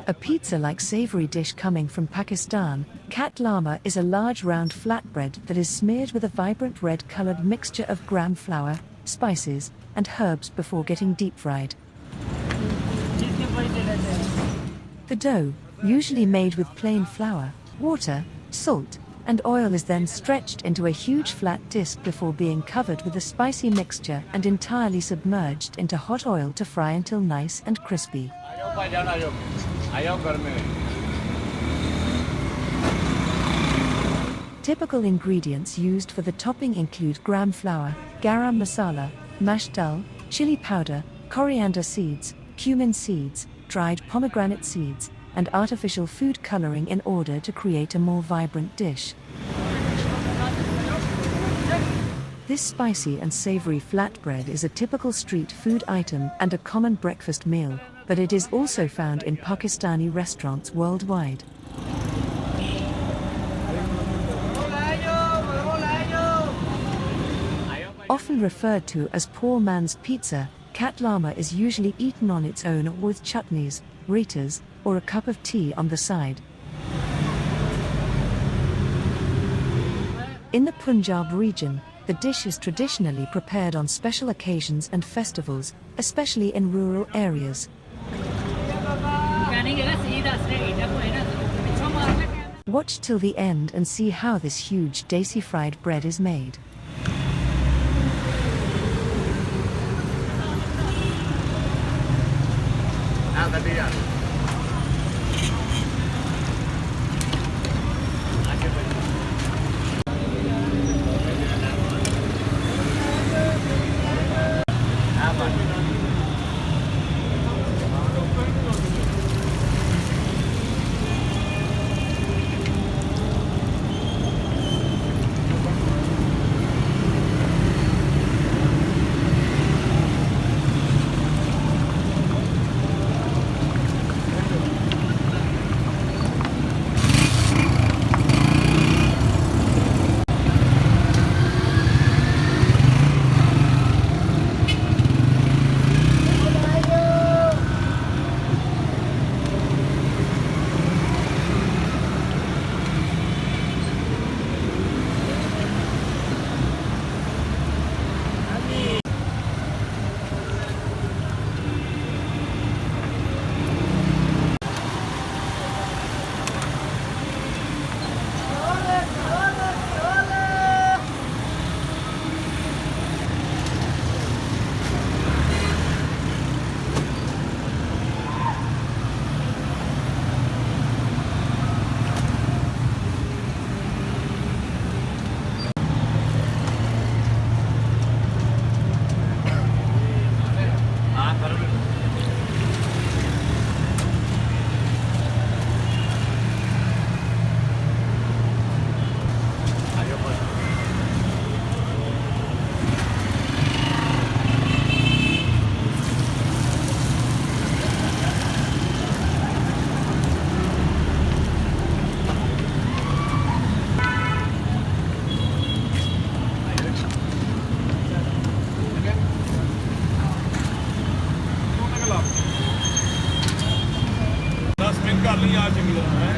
A pizza-like savory dish coming from Pakistan, Qatlama is a large round flatbread that is smeared with a vibrant red-colored mixture of gram flour, spices, and herbs before getting deep-fried. The dough, usually made with plain flour, water, salt, and oil, is then stretched into a huge flat disc before being covered with a spicy mixture and entirely submerged into hot oil to fry until nice and crispy. Typical ingredients used for the topping include gram flour, garam masala, mashed dal, chili powder, coriander seeds, cumin seeds, dried pomegranate seeds, and artificial food coloring in order to create a more vibrant dish. This spicy and savory flatbread is a typical street food item and a common breakfast meal, but it is also found in Pakistani restaurants worldwide. Often referred to as poor man's pizza, Qatlama is usually eaten on its own or with chutneys, raitas, or a cup of tea on the side. In the Punjab region, the dish is traditionally prepared on special occasions and festivals, especially in rural areas. Watch till the end and see how this huge Desi fried bread is made. कर ली आज मिला है